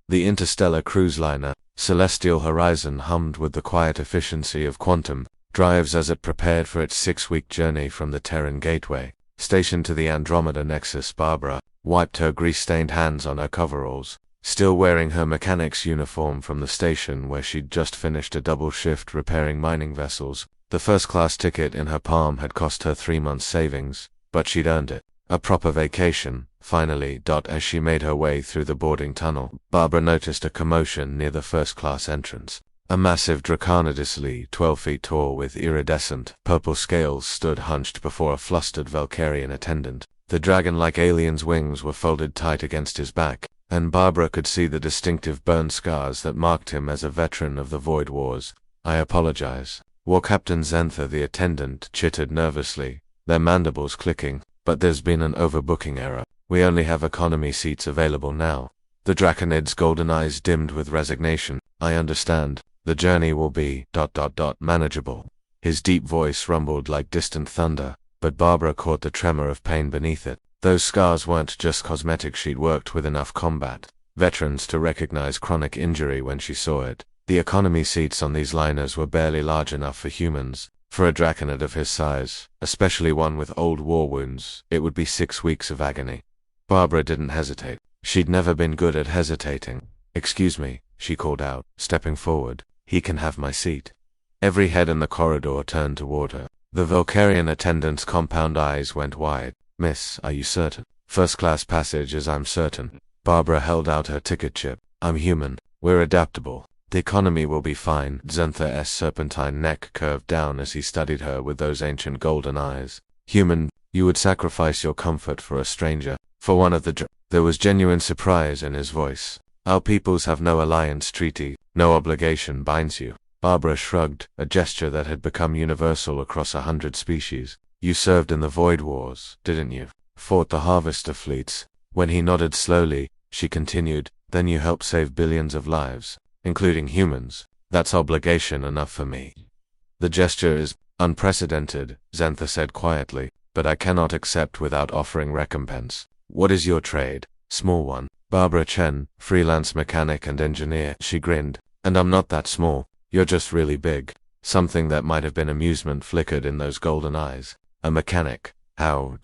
The interstellar cruise liner, Celestial Horizon, hummed with the quiet efficiency of quantum drives as it prepared for its 6-week journey from the Terran Gateway. Stationed to the Andromeda Nexus, Barbara wiped her grease-stained hands on her coveralls, still wearing her mechanic's uniform from the station where she'd just finished a double shift repairing mining vessels. The first-class ticket in her palm had cost her 3 months' savings, but she'd earned it. A proper vacation, finally. As she made her way through the boarding tunnel, Barbara noticed a commotion near the first-class entrance. A massive Draconidisly, 12 feet tall with iridescent, purple scales, stood hunched before a flustered Valkyrian attendant. The dragon-like alien's wings were folded tight against his back, and Barbara could see the distinctive burn scars that marked him as a veteran of the Void Wars. "I apologize." War Captain Zenther, the attendant, chittered nervously, their mandibles clicking. "But there's been an overbooking error. We only have economy seats available now." The Draconid's golden eyes dimmed with resignation. "I understand. The journey will be ... manageable." His deep voice rumbled like distant thunder, but Barbara caught the tremor of pain beneath it. Those scars weren't just cosmetic. She'd worked with enough combat veterans to recognize chronic injury when she saw it. The economy seats on these liners were barely large enough for humans. For a Draconid of his size, especially one with old war wounds, it would be 6 weeks of agony. Barbara didn't hesitate. She'd never been good at hesitating. "Excuse me," she called out, stepping forward. "He can have my seat." Every head in the corridor turned toward her. The Valkyrian attendant's compound eyes went wide. "Miss, are you certain?" "First-class passage, as I'm certain." Barbara held out her ticket chip. "I'm human. We're adaptable. The economy will be fine." Zenther's serpentine neck curved down as he studied her with those ancient golden eyes. "Human, you would sacrifice your comfort for a stranger, for one of the There was genuine surprise in his voice. "Our peoples have no alliance treaty, no obligation binds you." Barbara shrugged, a gesture that had become universal across 100 species. "You served in the Void Wars, didn't you? Fought the Harvester fleets." When he nodded slowly, she continued, "Then you helped save billions of lives, including humans. That's obligation enough for me." "The gesture is unprecedented," Zenther said quietly, "but I cannot accept without offering recompense." "What is your trade?" "Small one." "Barbara Chen, freelance mechanic and engineer." She grinned. "And I'm not that small. You're just really big." Something that might have been amusement flickered in those golden eyes. "A mechanic? How ...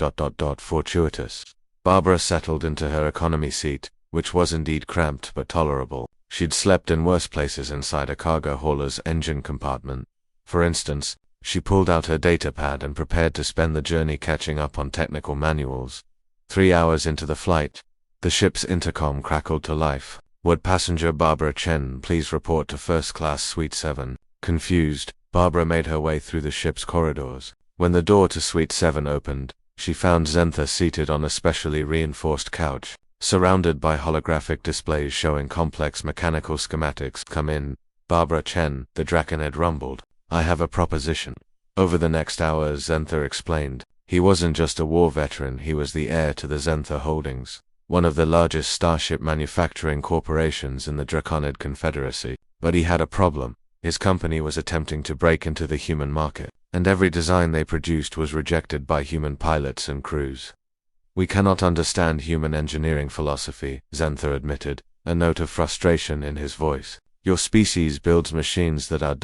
fortuitous." Barbara settled into her economy seat, which was indeed cramped but tolerable. She'd slept in worse places inside a cargo hauler's engine compartment. For instance, she pulled out her datapad and prepared to spend the journey catching up on technical manuals. 3 hours into the flight, the ship's intercom crackled to life. "Would passenger Barbara Chen please report to First Class Suite 7? Confused, Barbara made her way through the ship's corridors. When the door to Suite 7 opened, she found Zenther seated on a specially reinforced couch, surrounded by holographic displays showing complex mechanical schematics. "Come in, Barbara Chen," the Draconid rumbled. "I have a proposition." Over the next hour, Zenther explained, he wasn't just a war veteran, he was the heir to the Zenther Holdings, one of the largest starship manufacturing corporations in the Draconid Confederacy. But he had a problem. His company was attempting to break into the human market, and every design they produced was rejected by human pilots and crews. "We cannot understand human engineering philosophy," Zenther admitted, a note of frustration in his voice. "Your species builds machines that are ...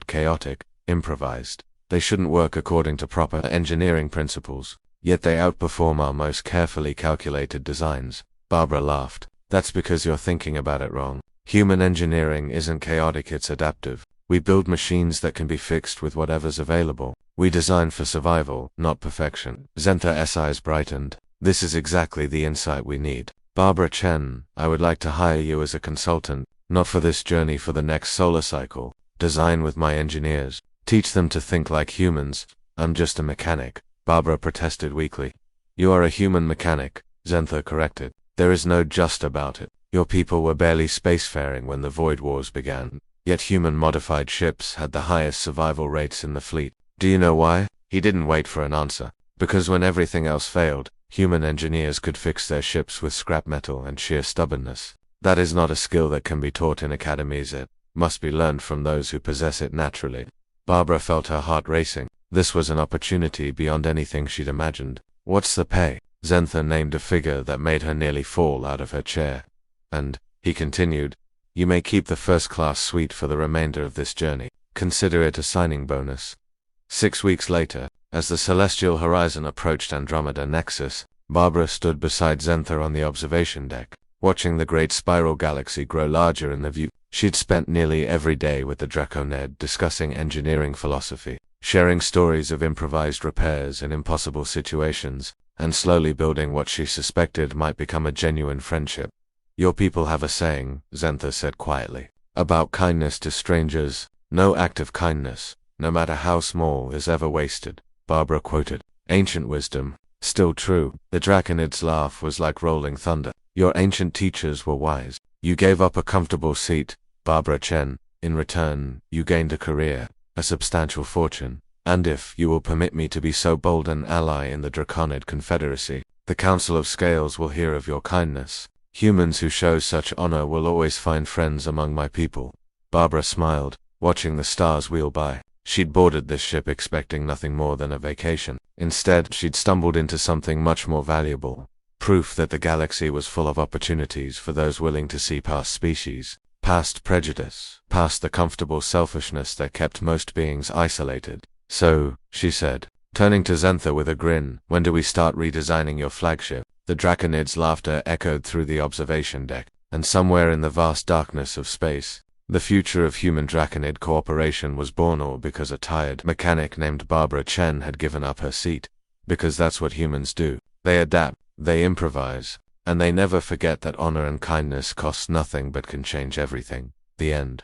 chaotic, improvised. They shouldn't work according to proper engineering principles, yet they outperform our most carefully calculated designs." Barbara laughed. "That's because you're thinking about it wrong. Human engineering isn't chaotic, it's adaptive. We build machines that can be fixed with whatever's available. We design for survival, not perfection." Zenther's eyes brightened. "This is exactly the insight we need. Barbara Chen, I would like to hire you as a consultant, not for this journey, for the next solar cycle. Design with my engineers. Teach them to think like humans." "I'm just a mechanic," Barbara protested weakly. "You are a human mechanic," Zenther corrected. "There is no just about it. Your people were barely spacefaring when the Void Wars began, yet human-modified ships had the highest survival rates in the fleet. Do you know why?" He didn't wait for an answer. "Because when everything else failed, human engineers could fix their ships with scrap metal and sheer stubbornness. That is not a skill that can be taught in academies. It must be learned from those who possess it naturally." Barbara felt her heart racing. This was an opportunity beyond anything she'd imagined. "What's the pay?" Zenther named a figure that made her nearly fall out of her chair. "And He continued, "You may keep the first-class suite for the remainder of this journey. Consider it a signing bonus." 6 weeks later, as the celestial horizon approached Andromeda Nexus, Barbara stood beside Zenther on the observation deck, watching the great spiral galaxy grow larger in the view. She'd spent nearly every day with the Draconid discussing engineering philosophy, sharing stories of improvised repairs in impossible situations, and slowly building what she suspected might become a genuine friendship. "Your people have a saying," Zenther said quietly, "about kindness to strangers. No act of kindness, no matter how small, is ever wasted." Barbara quoted. Ancient wisdom, still true. The Draconid's laugh was like rolling thunder. "Your ancient teachers were wise. You gave up a comfortable seat, Barbara Chen. In return, you gained a career, a substantial fortune, and if you will permit me to be so bold, an ally in the Draconid Confederacy. The Council of Scales will hear of your kindness. Humans who show such honor will always find friends among my people." Barbara smiled, watching the stars wheel by. She'd boarded this ship expecting nothing more than a vacation. Instead, she'd stumbled into something much more valuable. Proof that the galaxy was full of opportunities for those willing to see past species, past prejudice, past the comfortable selfishness that kept most beings isolated. "So," she said, turning to Zenther with a grin, "when do we start redesigning your flagship?" The Draconid's laughter echoed through the observation deck, and somewhere in the vast darkness of space, the future of human Draconid cooperation was born, all because a tired mechanic named Barbara Chen had given up her seat. Because that's what humans do. They adapt, they improvise, and they never forget that honor and kindness costs nothing but can change everything. The end.